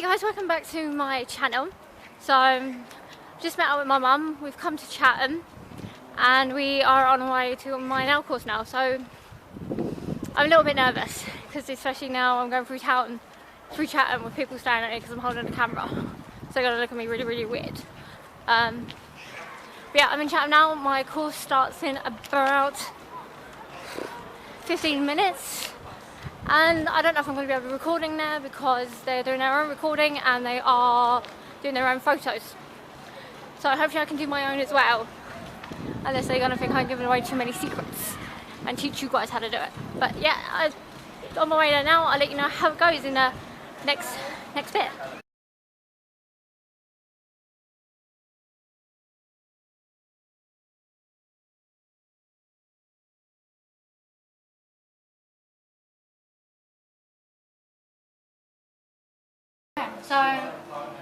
guys, welcome back to my channel. So just met up with my mum. We've come to Chatham and we are on our way to my nail course now, so I'm a little bit nervous because especially now I'm going through Chatham with people staring at me because I'm holding the camera, so they're going to look at me really weird. But yeah, I'm in Chatham now. My course starts in about 15 minutes. And I don't know if I'm going to be able to be recording there because they're doing their own recording and they are doing their own photos. So hopefully I can do my own as well. Unless they're going to think I'm giving away too many secrets and teach you guys how to do it. But yeah, I'm on my way there now. I'll let you know how it goes in the next bit. So,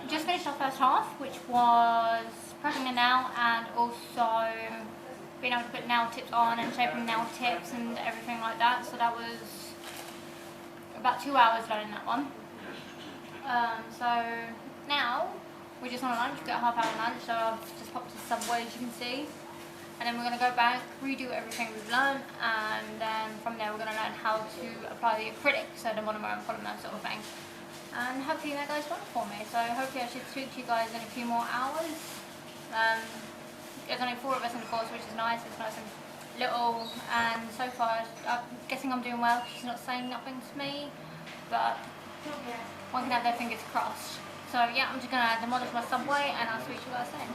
just finished our first half, which was prepping a nail and also being able to put nail tips on and shaping nail tips and everything like that. So that was about 2 hours done in that one. So now we're just on a lunch, we've got a half-hour lunch, so I've just popped to Subway, as you can see. And then we're going to go back, redo everything we've learned, and then from there we're going to learn how to apply the acrylic, so the monomer and polymer sort of thing. And hopefully that goes well for me. So hopefully I should speak to you guys in a few more hours. There's only 4 of us in the course, which is nice. It's nice and little, and so far I'm guessing I'm doing well. She's not saying nothing to me, but one can have their fingers crossed. So yeah, I'm just gonna demolish my Subway and I'll speak to you guys soon.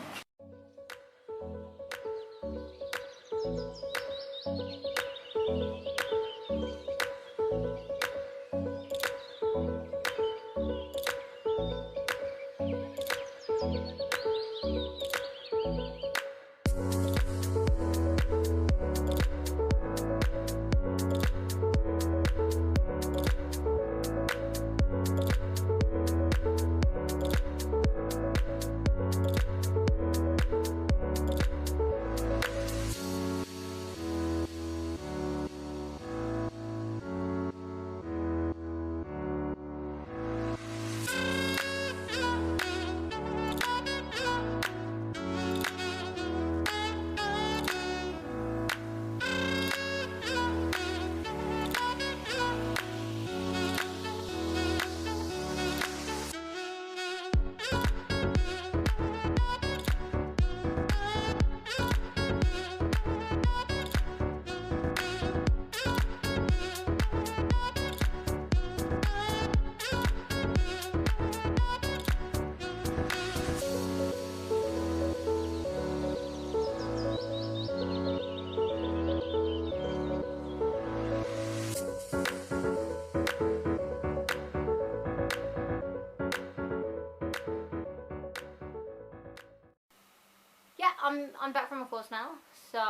Yeah, I'm back from a course now, so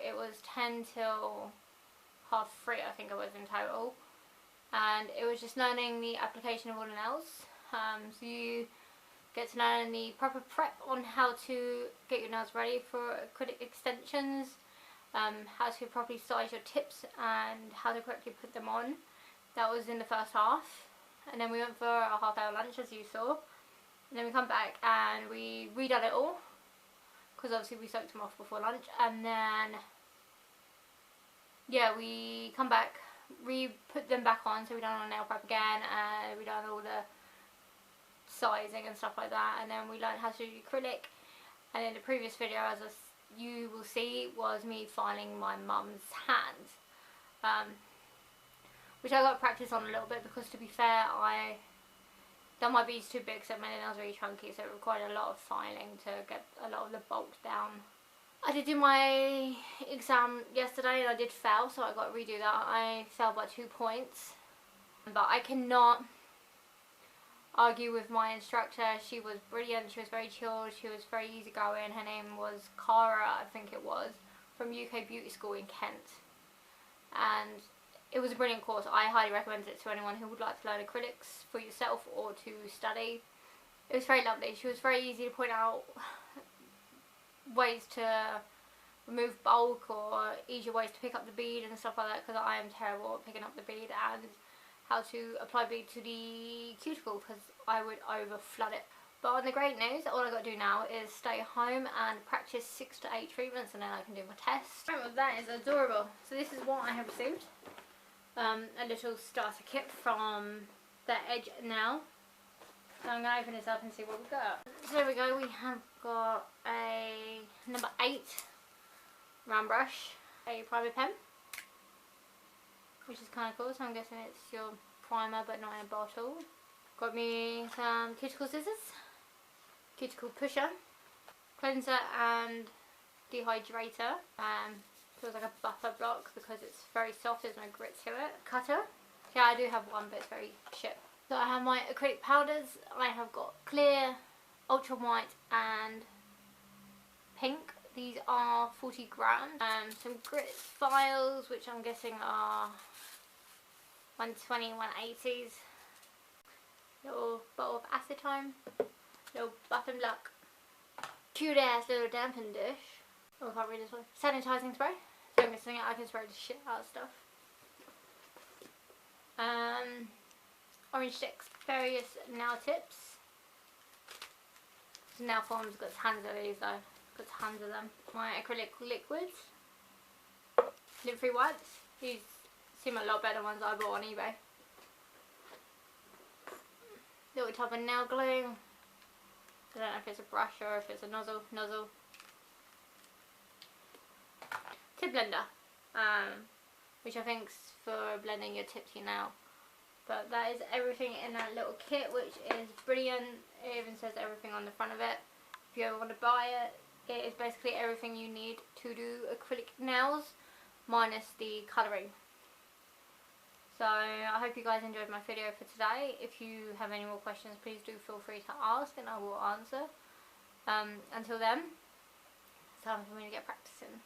it was 10 till 3:30 I think it was in total, and it was just learning the application of all the nails. So you get to learn the proper prep on how to get your nails ready for acrylic extensions, how to properly size your tips and how to correctly put them on. That was in the first half, and then we went for a half-hour lunch as you saw, and then we come back and we redone it all, because obviously we soaked them off before lunch, and then yeah, we come back, put them back on, so we done our nail prep again, and we done all the sizing and stuff like that, and then we learned how to do acrylic. And in the previous video, as you will see, was me filing my mum's hand, which I got practice on a little bit, because to be fair, I done my beads too big, so my nails really chunky, so it required a lot of filing to get a lot of the bulk down. I did do my exam yesterday and I did fail, so I got to redo that. I failed by 2 points, but I cannot argue with my instructor. She was brilliant, she was very chilled, she was very easygoing. Her name was Cara, I think it was, from UKBeautySchool in Kent, and it was a brilliant course. I highly recommend it to anyone who would like to learn acrylics for yourself or to study. It was very lovely. She was very easy to point out ways to remove bulk or easier ways to pick up the bead and stuff like that, because I am terrible at picking up the bead, and how to apply bead to the cuticle, because I would over flood it. But on the great news, all I got to do now is stay home and practice 6 to 8 treatments, and then I can do my test. Right, well, that is adorable. So this is what I have received. A little starter kit from the Edge Now. So I'm going to open this up and see what we got. So there we go, we have got a number 8 round brush, a primer pen, which is kind of cool, so I'm guessing it's your primer but not in a bottle. Got me some cuticle scissors, cuticle pusher, cleanser and dehydrator. Feels like a buffer block because it's very soft, there's no grit to it. Cutter. Yeah, I do have one, but it's very shit. So I have my acrylic powders. I have got clear, ultra white and pink. These are 40 grams. Some grit files, which I'm guessing are 120, 180s. Little bottle of acetone. Little buff and block. Cute ass little damping dish. Oh, I can't read this one. Sanitizing spray. So I'm guessing I can spray the shit out of stuff. Orange sticks. Various nail tips. Nail form's got tons of these though. Got tons of them. My acrylic liquids. Lint-free wipes. These seem a lot better ones I bought on eBay. Little tub of nail glue. I don't know if it's a brush or if it's a nozzle. Tip blender, which I think's for blending your tip to your nail. But that is everything in that little kit, which is brilliant. It even says everything on the front of it. If you ever want to buy it, it is basically everything you need to do acrylic nails, minus the colouring. So I hope you guys enjoyed my video for today. If you have any more questions, please do feel free to ask and I will answer. Until then, it's time for me to get practicing.